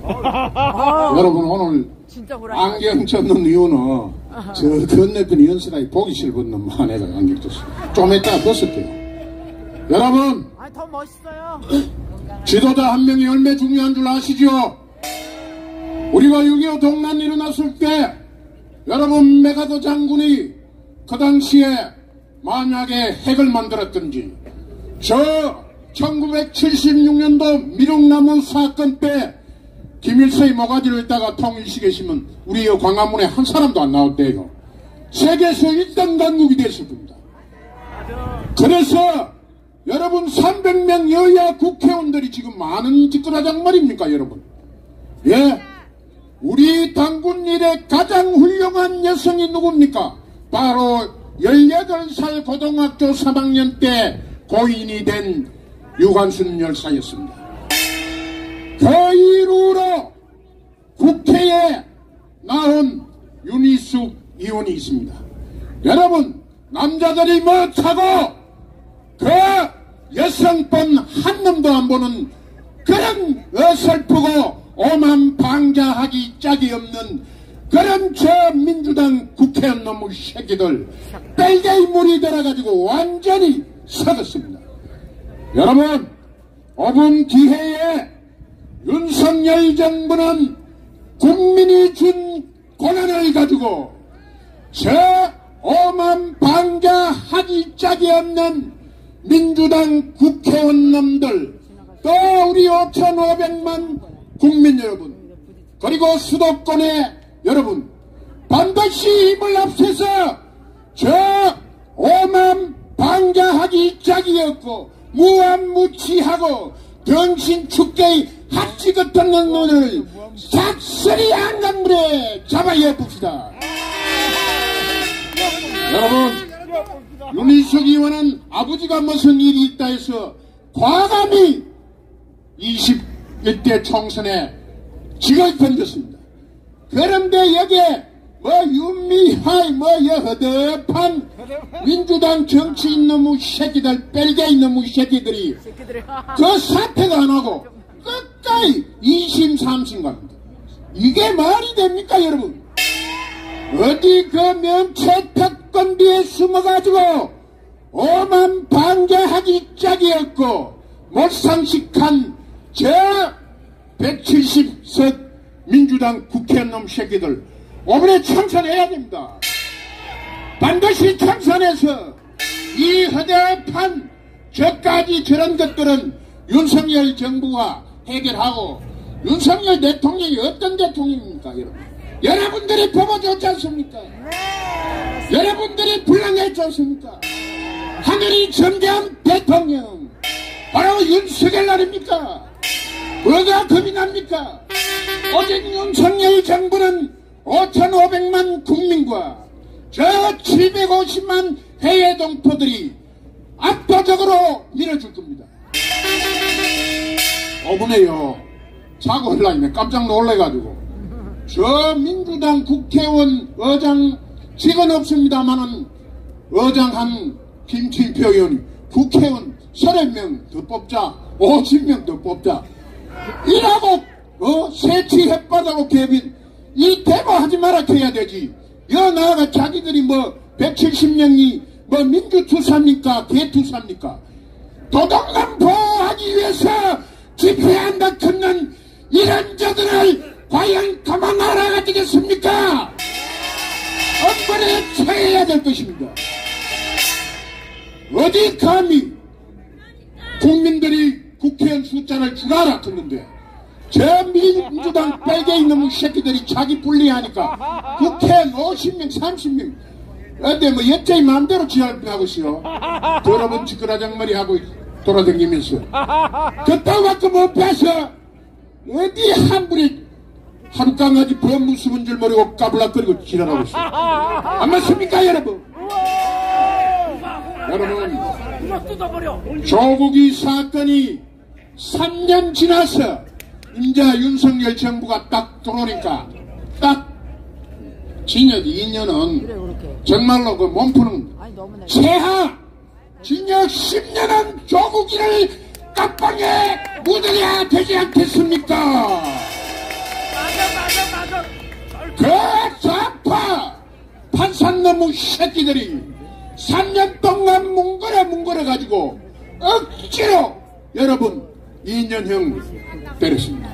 여러분 오늘 안경 쳤는 이유는 저 건너편 연설하기 보기 싫은 놈만 해가 안경 쳤어. 좀 이따 벗을게요. 여러분 더 멋있어요. 지도자 한 명이 얼마나 중요한 줄 아시죠? 우리가 6.25 동란 일어났을 때 여러분 메가더 장군이 그 당시에 만약에 핵을 만들었든지 저 1976년도 미륵나무 사건 때 김일성이 모가지를 있다가 통일시키시면 우리 광화문에 한 사람도 안 나왔대요. 세계에서 1등 강국이 됐을 겁니다. 그래서 여러분 300명 여야 국회의원들이 지금 많은 짓거리장 말입니까 여러분? 예? 우리 당군 일에 가장 훌륭한 여성이 누굽니까? 바로 18살 고등학교 3학년 때 고인이 된 유관순 열사였습니다. 그 이후로 국회에 나온 윤희숙 의원이 있습니다. 여러분 남자들이 못하고 그 여성분 한 놈도 안 보는 그런 어설프고 오만 방자하기 짝이 없는 그런 저 민주당 국회의원 놈의 새끼들 빨개이 물이 들어가지고 완전히 썩었습니다. 여러분 5분 기회에 윤석열 정부는 국민이 준 권한을 가지고 저 오만 방자하기 짝이 없는 민주당 국회의원 놈들 또 우리 5,500만 국민 여러분 그리고 수도권의 여러분 반드시 힘을 합쳐서 저 오만 방자하기 짝이 없고 무한무치하고 정신축제의 합치 같은 놈을 싹쓸이 한강물에 잡아야 봅시다. 여러분 윤희숙 의원은 아버지가 무슨 일이 있다 해서 과감히 21대 총선에 직을 던졌습니다. 그런데 여기에 윤미하이 허접한 민주당 정치인 놈의 새끼들 뺄개인 놈의 새끼들이 그 사퇴가 안 하고 끝까지 2심 3심 갑니다. 이게 말이 됩니까 여러분? 어디 그 명체특권비에 숨어가지고 오만 방자하기 짝이 없고 몰상식한 저 170석 민주당 국회의원 놈 새끼들 오늘에 참선해야 됩니다. 반드시 참선해서 이 허접한 저까지 저런 것들은 윤석열 정부가 해결하고 윤석열 대통령이 어떤 대통령입니까 여러분? 여러분들이 뽑아줬지 않습니까? 여러분들이 불러냈지 않습니까? 하늘이 점점 대통령 바로 윤석열 아닙니까? 뭐가 겁이 납니까? 오직 윤석열 정부는 5,500만 국민과 저 750만 해외 동포들이 압도적으로 밀어줄 겁니다. 5분에요. 사고 흘러있네. 깜짝 놀래가지고. 저 민주당 국회의원 의장 직은 없습니다만은 의장한 김진표 의원이 국회의원 30명 더 뽑자 50명 더 뽑자 이라고 새치 햇바다고 개빈 이 대모하지 마라 해야 되지. 여 나아가 자기들이 170명이 민주투사입니까 개투사입니까? 도덕남 보호하기 위해서 집회한다 듣는 이런 저들을 과연 가만 알아가지겠습니까? 엄벌에 처해야 될 것입니다. 어디 감히 국민들이 국회의원 숫자를 줄여라 듣는데 저 민주당 빨개 있는 새끼들이 자기 불리하니까 국회의원 50명 30명 어디 여자의 마음대로 지랄하고 있어요. 여러분 지끄라장머리 하고 돌아다니면서 그따위 갖고 못 봐서 어디 함부로 하룻강아지 범 무수분 줄 모르고 까불락거리고 지랄하고 있어요. 안 맞습니까 여러분? 여러분 조국이 사건이 3년 지나서 이제 윤석열 정부가 딱 들어오니까 딱 징역 2년은 정말로 그 몸푸는 최하 징역 10년은 조국이를 깜빵에 묻어야 되지 않겠습니까? 그 좌파 판산놈의 새끼들이 3년 동안 뭉거려 가지고 억지로 여러분 2년형 때렸습니다.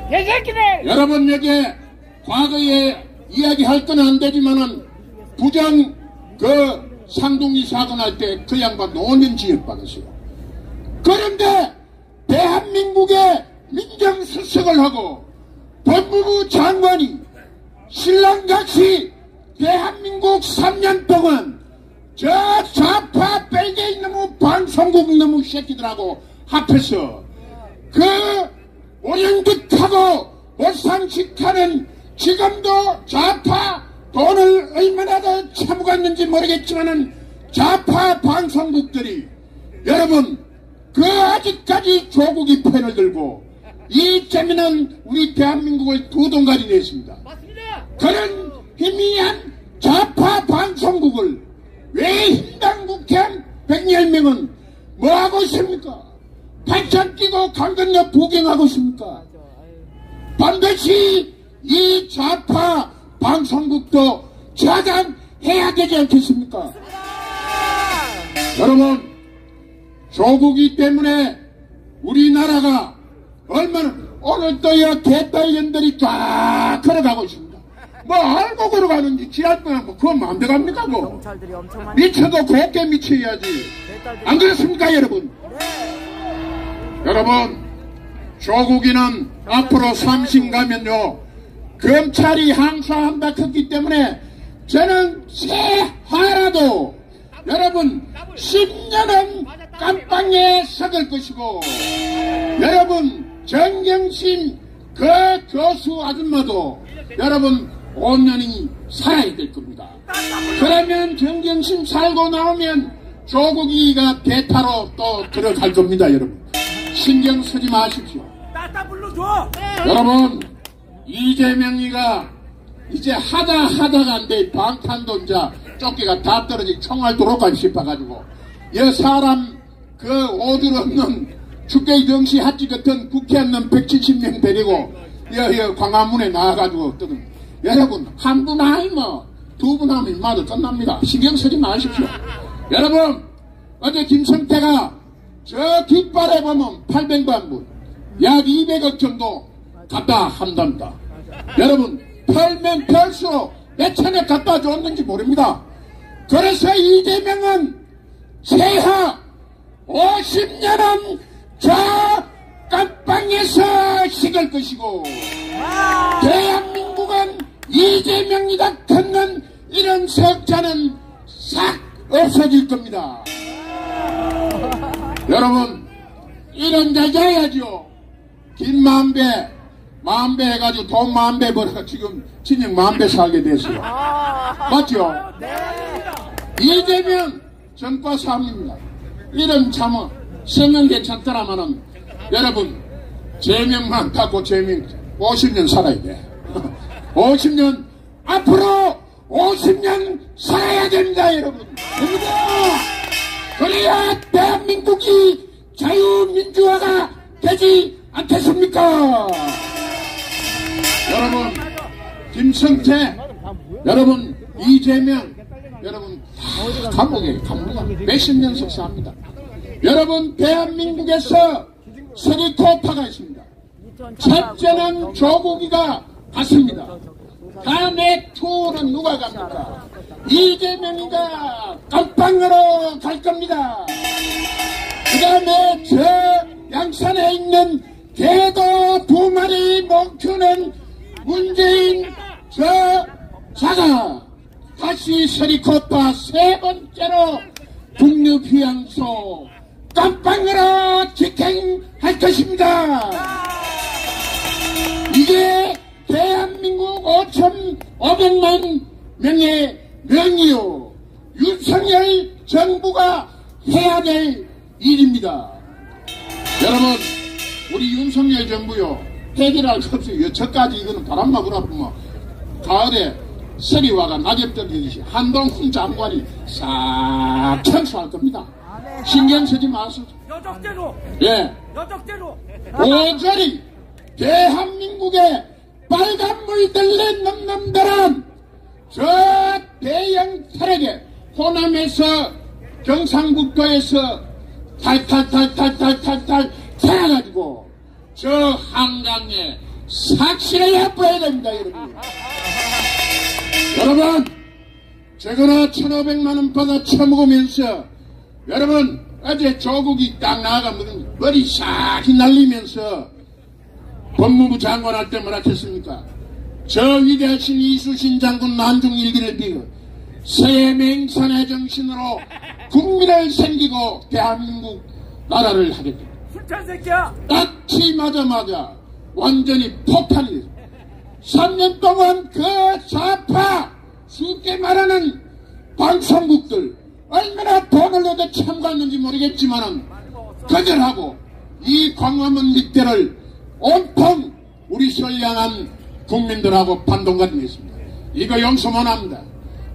여러분 여기에 과거에 이야기할 건 안 되지만은 부정 그 상동리 사건 할 때 그 양반 5년 징역 받았어요. 그런데 대한민국의 민정수석을 하고 법무부 장관이 신랑같이 대한민국 3년 동안 저 좌파 뺄게 있는 방송국 놈의 새끼들하고 합해서 그 오영득하고 오상식하는 지금도 좌파 돈을 얼마나 더 참아갔는지 모르겠지만은 좌파 방송국들이 여러분 그 아직까지 조국이 편을 들고 이점에는 우리 대한민국을 두 동가리 냈습니다. 그런 희미한 좌파 방송국을 왜 힘당 국회의원 110명은 뭐하고 있습니까? 팔짱 끼고 강건역 구경하고 있습니까? 반드시 이 좌파 방송국도 차단해야 되지 않겠습니까? 여러분 조국이 때문에 우리나라가 얼마나 오늘도야 개딸년들이 쫙 걸어가고 있습니다. 뭐 알고 걸어가는지 지랄뻔한 거 그건 마음대로 갑니까? 뭐 미쳐도 곱게 미쳐야지. 안 그렇습니까 여러분? 여러분 조국이는 앞으로 3심 가면요 검찰이 항소한다 했기 때문에 저는 새하나도 여러분 10년은 깜빵에 썩을 것이고 여러분 정경심 그 교수 아줌마도 여러분 5년이 살아야 될 겁니다. 그러면 정경심 살고 나오면 조국이가 대타로 또 들어갈 겁니다. 여러분 신경 쓰지 마십시오. 여러분 이재명이가 이제 하다가 안 돼. 방탄도 이제 쫓기가 다 떨어지고 총알 도로까지 씹어가지고 여 사람 그 오줄 없는 축계의 덩시 핫지 같은 국회의원 170명 데리고 여 광화문에 나와가지고 뜨는 여러분 한 분 아니면 두 분 하면 인마도 끝납니다. 신경 쓰지 마십시오. 여러분 어제 김성태가 저 뒷발에 보면 800만 분 약 200억 정도 갖다 한답니다. 여러분 털면 털수록 몇 천에 갖다 줬는지 모릅니다. 그래서 이재명은 세하 50년은 저 깜빵에서 식을 것이고 대한민국은 이재명이 같은 이런 석자는 싹 없어질 겁니다. 여러분 이런 자자야죠. 김만배 만배 해가지고 돈 만배 벌어가 지금 진영 만배 살게 됐어요. 맞죠? 이재명 전과 3입니다. 이런 참은 생은 괜찮더라마는 여러분 제명만 갖고 제명 50년 살아야 돼. 50년 앞으로 50년 살아야 됩니다. 여러분 그래야 대한민국이 자유민주화가 되지 않겠습니까? 여러분 김성태 여러분 이재명 여러분 감옥에 몇십 년 석사합니다. 여러분 대한민국에서 서리코타가 있습니다. 첫째는 조국이가 갔습니다. 다음에 투는 누가 갑니까? 이재명이가 깜빵으로 갈 겁니다. 그 다음에 저 양산에 있는 개도 2마리 멈추는 문재인 저 자가 다시 서리코타 3번째로 국립휴양소 깜빵으로 직행할 것입니다. 이게 대한민국 5,500만 명의 명이요 윤석열 정부가 해야 될 일입니다. 여러분 우리 윤석열 정부요 해결할 수 없어요. 저까지 이거는 바람만 불어보면 가을에 서리화가 낙엽 떨리듯이 한동훈 장관이 싹 청소할 겁니다. 신경 쓰지 마세요. 여적대로 예. 여적대로 오저리 대한민국에 빨간물 들린 놈들은 저 대형 트럭에 호남에서 경상북도에서 탈탈탈탈탈탈탈 타가지고 저 한강에 삭신을 해버려야 됩니다, 여러분. 여러분, 저거나 1,500만원 받아 처먹으면서 여러분 어제 조국이 딱 나가면 머리 싹 날리면서 법무부 장관 할 때 뭐라 했습니까? 저 위대하신 이수신 장군 난중일기를 비워 새해 맹산의 정신으로 국민을 섬기고 대한민국 나라를 하겠다. 술탄 새끼야! 딱히 맞아 완전히 폭탄이 됐습니다. 3년 동안 그 좌파 쉽게 말하는 방송국들 얼마나 돈을 내도 참가했는지 모르겠지만은 거절하고 이 광화문 일대를 온통 우리 선량한 국민들하고 반동가정이 있습니다. 이거 용서 못합니다.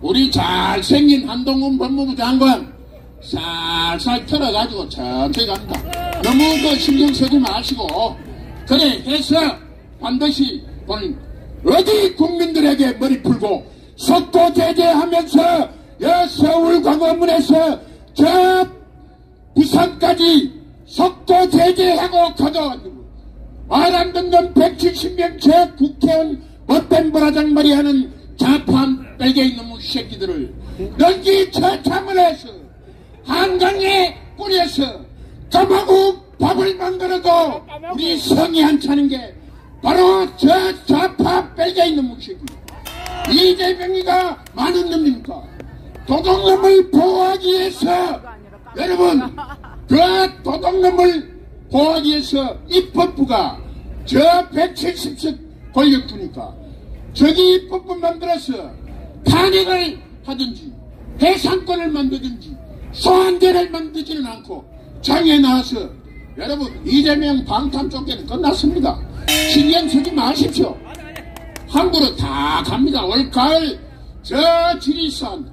우리 잘생긴 한동훈 법무부 장관 살살 털어가지고 천천히 갑니다. 너무 그 신경 쓰지 마시고 그래 해서 반드시 오늘 어디 국민들에게 머리 풀고 속도 제재하면서 서울 광화문에서 저 부산까지 속도 제재하고 가져가지고 말 안 듣는 170명 제 국회의원 못된 버라장 말이 하는 자판 빨개 있는 새끼들을 여기 처참을 해서 한강에 뿌려서 까마고 밥을 만들어도 우리 성이 안 차는 게 바로 저 좌파 빨개 있는 새끼. 이재명이가 많은 놈입니까? 도둑놈을 보호하기 위해서 여러분 그 도둑놈을 보호하기 위해서 입법부가 저 170석 권력주니까 저기 입법부 만들어서 탄핵을 하든지 해상권을 만들든지 소환제를 만들지는 않고 장에 나와서 여러분 이재명 방탄 쫓기는 끝났습니다. 신경 쓰지 마십시오. 항구로 다 갑니다. 올가을 저 지리산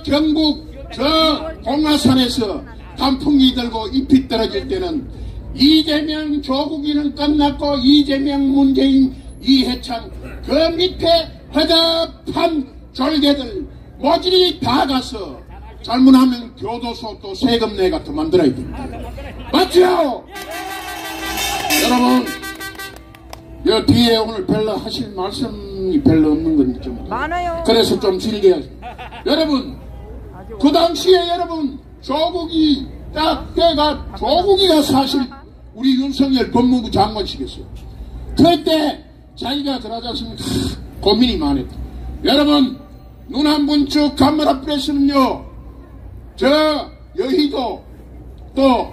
경북 저 공화산에서 단풍이 들고 잎이 떨어질 때는 이재명 조국이는 끝났고 이재명 문재인 이해창 그 밑에 허접한 졸개들 모질이 다 가서 잘못하면 교도소 또 세금 내 같은 만들어야 됩니다. 맞죠? 여러분 여 뒤에 오늘 별로 하실 말씀이 별로 없는 건 좀 많아요. 그래서 좀 즐겨야죠. 여러분 그 당시에 여러분 조국이 딱 때가 조국이가 사실 우리 윤석열 법무부 장관시켰어요. 그때 자기가 그러지 않습니까? 고민이 많았다. 여러분 눈 한 번 쭉 감아라 프레스는요 저 여의도 또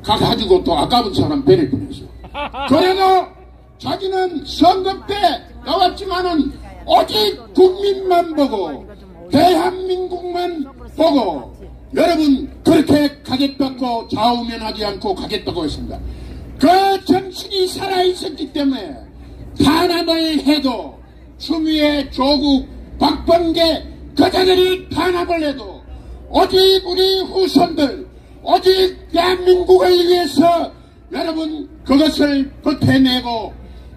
가가지고 또 아까운 사람 배를 보냈어요. 그래도 자기는 선거 때 나왔지만은 오직 국민만 보고 대한민국만 보고 여러분 그렇게 가겠다고 좌우면하지 않고 가겠다고 했습니다. 그 정신이 살아있었기 때문에 탄압을 해도 추미애 조국 박범계 그자들이 탄압을 해도 오직 우리 후손들 오직 대한민국을 위해서 여러분 그것을 버텨내고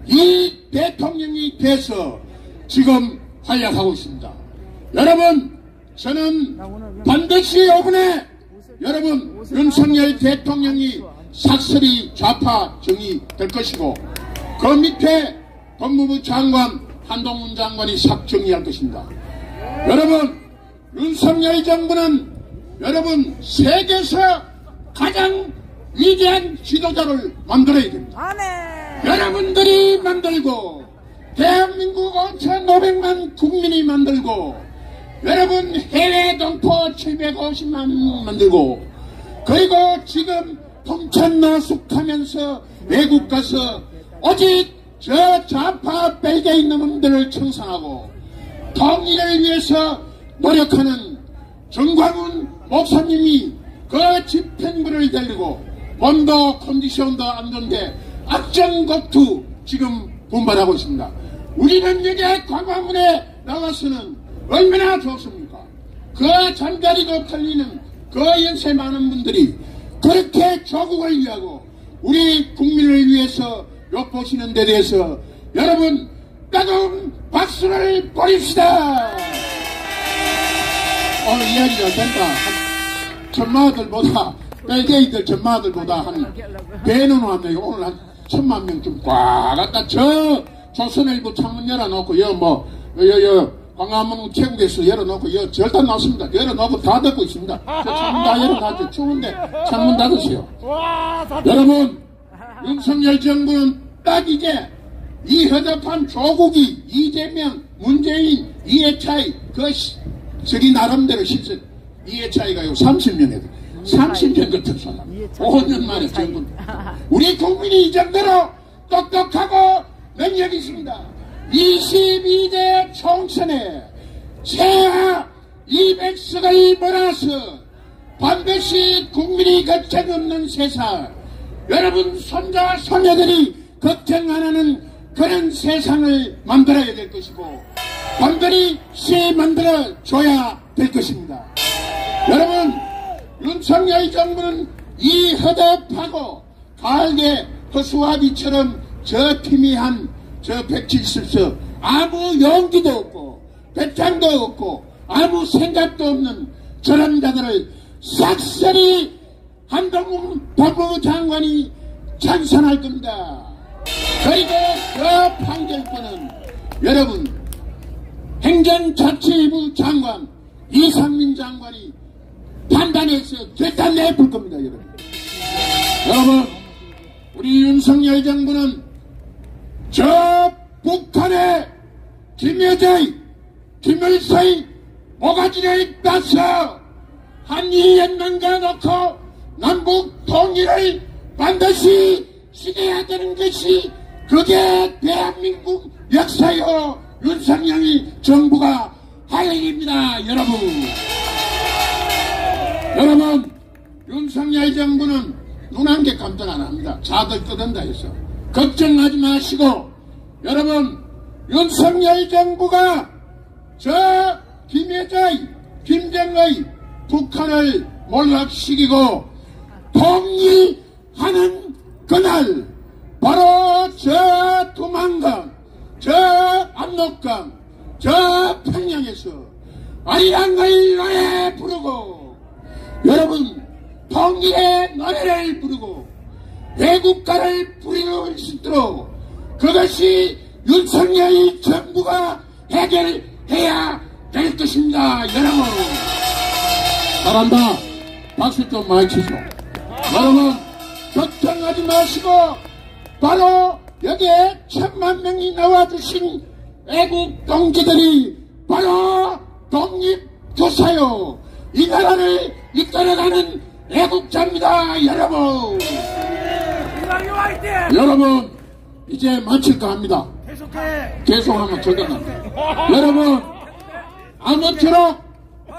이 대통령이 돼서 지금 활약하고 있습니다. 여러분 저는 반드시 이번에 여러분 윤석열 대통령이 삭슬이 좌파 정의될 것이고 그 밑에 법무부 장관 한동훈 장관이 삭 정의할 것입니다. 여러분 윤석열 정부는 여러분 세계에서 가장 위대한 지도자를 만들어야 됩니다. 여러분들이 만들고 대한민국 5,500만 국민이 만들고 여러분 해외 동포 750만 만들고 그리고 지금 통천노숙하면서 외국 가서 오직 저 좌파 벨기에 있는 놈들을 청산하고 통일을 위해서 노력하는 정광훈 목사님이 그 집행부를 데리고 본도 컨디션도 안 좋은데 악정곡투 지금 분발하고 있습니다. 우리는 여기 광화문에 나와서는 얼마나 좋습니까? 그 잠자리도 털리는 그 연세 많은 분들이 그렇게 조국을 위하고 우리 국민을 위해서 엿보시는 데 대해서 여러분 따가운 박수를 보냅시다. 오늘 이야기가 된다. 전마들보다 뺄개이들 전마들보다 한 배는 왔네요. 오늘 한 1000만 명 좀 꽉 갖다 저 조선일보 창문 열어놓고 여 광화문 체국에서 열어놓고 절단 났습니다. 열어놓고 다 닫고 있습니다. 저 창문 다 열어놨죠. 추운데 창문 닫으세요. 여러분, 윤석열 정부는 딱 이제 이 허접한 조국이 이재명, 문재인, 이해차이 저기 나름대로 실세 이해차이가요 30년에 30년 같은 사람 5년 만에 정부 우리 국민이 이 정도로 똑똑하고 능력이 있습니다. 22대 총선에 최하 200석을 몰아서 반드시 국민이 걱정 없는 세상, 여러분 손자 손녀들이 걱정 안 하는 그런 세상을 만들어야 될 것이고 반드시 만들어줘야 될 것입니다. 여러분, 윤석열 정부는 이 허접하고 가을개 허수아비처럼 저 희미한 저 170석 아무 용기도 없고 배짱도 없고 아무 생각도 없는 저런 자들을 싹쓸이 한동훈 법무부 장관이 찬성할 겁니다. 그리고 그 판결권은 여러분 행정자치부 장관 이상민 장관이 판단해서 결단 내볼 겁니다. 여러분 우리 윤석열 정부는 저 북한의 김여정이 김일성이 모가지를 따서 한미연맹과 놓고 남북 통일을 반드시 시켜야 되는 것이 그게 대한민국 역사요 윤석열 정부가 할 일입니다. 여러분 윤석열 정부는 눈 한 개 감당 안 합니다. 자들 떠든다 해서 걱정하지 마시고 여러분 윤석열 정부가 저 김여정 김정의 북한을 몰락시키고 통일하는 그날 바로 저 두만강 저 압록강 저 평양에서 아리랑을 노래 부르고 여러분 통일의 노래를 부르고 애국가를 부를 수 있도록 그것이 윤석열 정부가 해결해야 될 것입니다. 여러분 잘한다. 박수 좀 많이 치죠. 여러분 걱정하지 마시고 바로 여기에 1000만 명이 나와주신 애국 동지들이 바로 독립투사요 이 나라를 이끌어가는 애국자입니다. 여러분 이제 마칠까 합니다. 계속하면 저거는 여러분 아무쪼록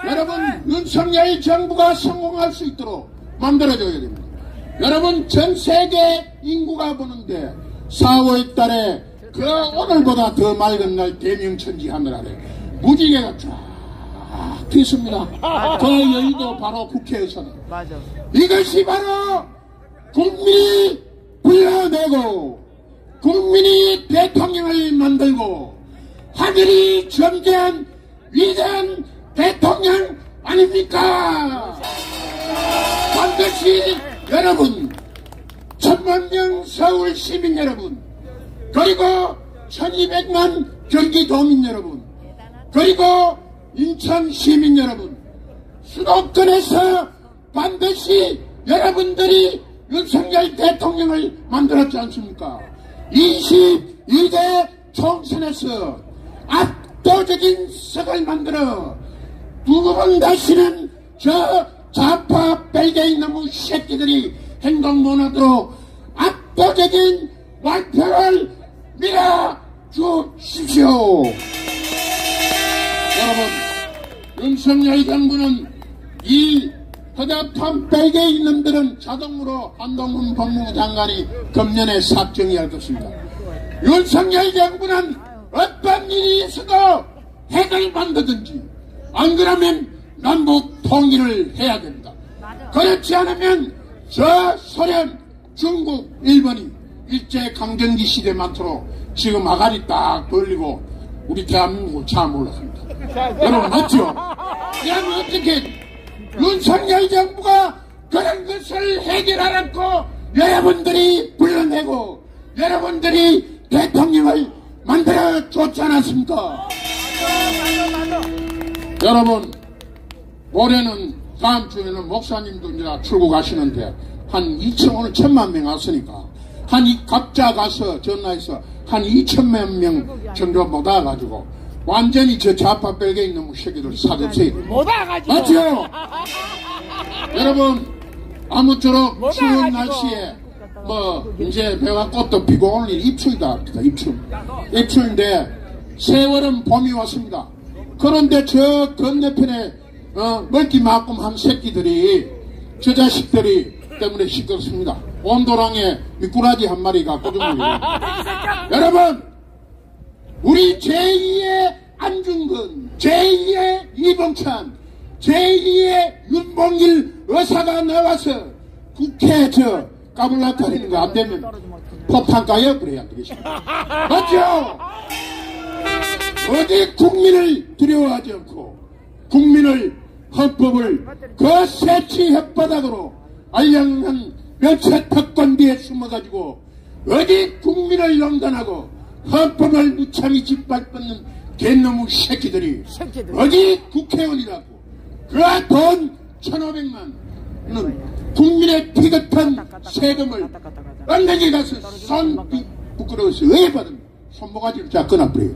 여러분 윤석열 정부가 성공할 수 있도록 만들어줘야 됩니다. 여러분 전 세계 인구가 보는데 4월 달에 그 오늘보다 더 맑은 날 대명천지 하늘아래 무지개가 쫙 피습니다. 그 여의도 바로 국회에서는 이것이 바로 국민이 불러내고 국민이 대통령을 만들고 하늘이 존재한 위대한 대통령 아닙니까? 반드시 여러분 1000만 명 서울 시민 여러분 그리고 1200만 경기도민 여러분 그리고 인천 시민 여러분 수도권에서 반드시 여러분들이 윤석열 대통령을 만들었지 않습니까? 22대 총선에서 압도적인 석을 만들어 두 번 다시는 저 좌파 뺄개이나무 새끼들이 행동 못하도록 압도적인 완표를 밀어주십시오. 여러분 윤석열 정부는 이 허접한 뺄개이 놈들은 자동으로 한동훈 법무부 장관이 금년에 삭정해야 할 것입니다. 윤석열 정부는 어떤 일이 있어도 핵을 만들든지 안 그러면 남북 통일을 해야 됩니다. 그렇지 않으면 저 소련, 중국, 일본이 일제강점기 시대 많도록 지금 아가리 딱 벌리고 우리 대한민국을 참 올랐습니다. 여러분 맞죠? 그럼 어떻게 윤석열 정부가 그런 것을 해결하라고 여러분들이 불러내고 여러분들이 대통령을 만들어 줬지 않았습니까? 여러분 올해는 다음 주에는 목사님도 이제 출국하시는데 한 2천 오늘 1,000만 명 왔으니까 한 각자 가서 전화해서 한 2천만 명 정도 못 와가지고 완전히 저 좌파 벨기에 있는 새끼들 사급세요. 못 와가지고 맞죠? 여러분 아무쪼록 추운 날씨에 뭐 이제 배가 꽃도 피고 오늘 입춘이다 합니다. 입춘인데 세월은 봄이 왔습니다. 그런데 저 건너편에 멀기만큼 한 새끼들이 저 자식들이 때문에 시끄럽습니다. 온도랑에 미꾸라지 한 마리가 꼬집어요. 여러분 우리 제2의 안중근, 제2의 이봉찬, 제2의 윤봉길 의사가 나와서 국회 저 까불락거리는 거 안 되면 폭탄 까요? 그래야 안 되겠습니까? 맞죠? 어디 국민을 두려워하지 않고 국민을 헌법을 그 새치 혓바닥으로 알량한 면책특권비에 숨어가지고 어디 국민을 농단하고 헌법을 무참히 짓밟는 개놈의 새끼들이 어디 국회의원이라고 그 돈 1,500만은 국민의 피긋한 세금을 언덕에 가서 손 부끄러워서 왜 받은 손모가지를 쫙 끊어버려요.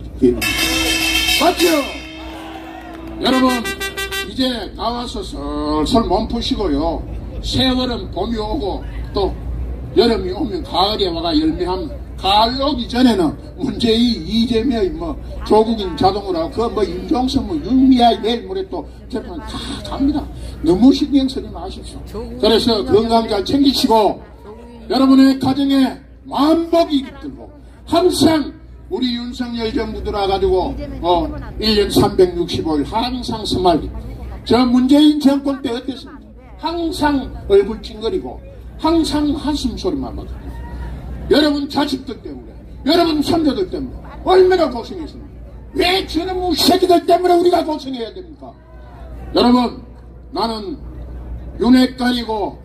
맞죠? 여러분 이제 나와서 슬슬 몸 푸시고요. 세월은 봄이 오고 또 여름이 오면 가을에 와가 열매하면 가을 오기 전에는 문재인, 이재명, 뭐 조국인 자동으로 하고 그 뭐 임종석, 뭐 윤미아 내일 모레 또 재판 다 갑니다. 너무 신경 쓰지 마십시오. 그래서 건강 잘 챙기시고 여러분의 가정에 만복이 깃들고 항상 우리 윤석열 정부 들어와가지고 1년 365일 항상 스마일. 저 문재인 정권 때 어땠습니까? 항상 얼굴 찡그리고 항상 한숨 소리만 받고 여러분 자식들 때문에 여러분 손자들 때문에 얼마나 고생했습니까? 왜 저놈의 새끼들 때문에 우리가 고생해야 됩니까? 여러분 나는 윤핵관이고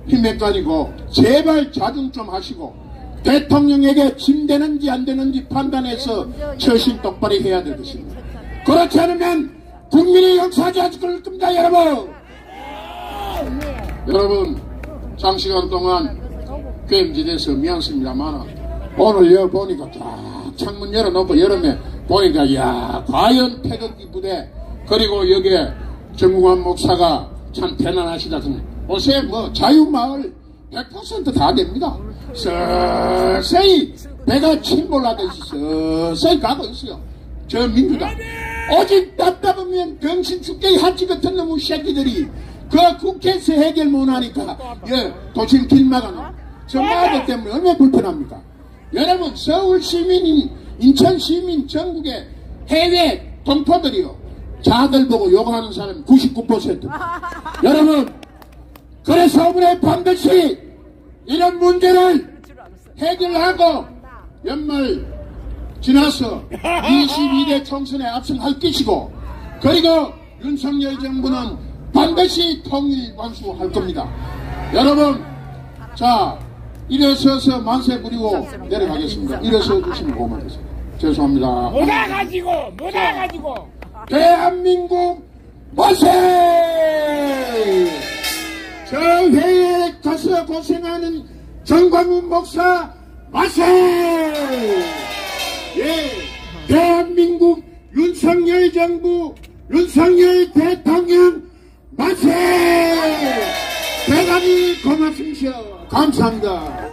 힘핵관이고 제발 자중 좀 하시고 대통령에게 짐 되는지 안 되는지 판단해서 처신 똑바로 해야 될 것입니다. 그렇지 않으면 국민이 역사하지 않을 겁니다. 여러분 장시간 동안 괭지대서 미안습니다만 오늘 여기 보니까 쫙 창문 열어놓고 여름에 보니까 야 과연 태극기 부대 그리고 여기에 정국환 목사가 참 대단하시다. 요새 뭐 자유마을 100% 다 됩니다. 서서히 배가 침몰하듯이 서서히 가고 있어요. 저 민주당 오직 답답하면 병신 죽게 한치 같은 놈의 새끼들이 그 국회에서 해결 못하니까 도심 길 막아놓고 저 마을 때문에 얼마나 불편합니까? 여러분 서울 시민, 인천 시민, 전국의 해외 동포들이요 자들 보고 욕하는 사람 99%. 여러분 그래서 이번에 반드시 이런 문제를 해결하고 연말 지나서 22대 총선에 압승할 것이고 그리고 윤석열 정부는 반드시 통일 완수할 겁니다. 여러분 자 일어서서 만세 부리고 내려가겠습니다. 일어서 주시면 고맙겠습니다. 죄송합니다. 못 와가지고 대한민국 만세! 저 회에 가서 고생하는 정광훈 목사 만세! 예, 대한민국 윤석열 정부 윤석열 대통령 만세! 대단히 고맙습니다. 감사합니다.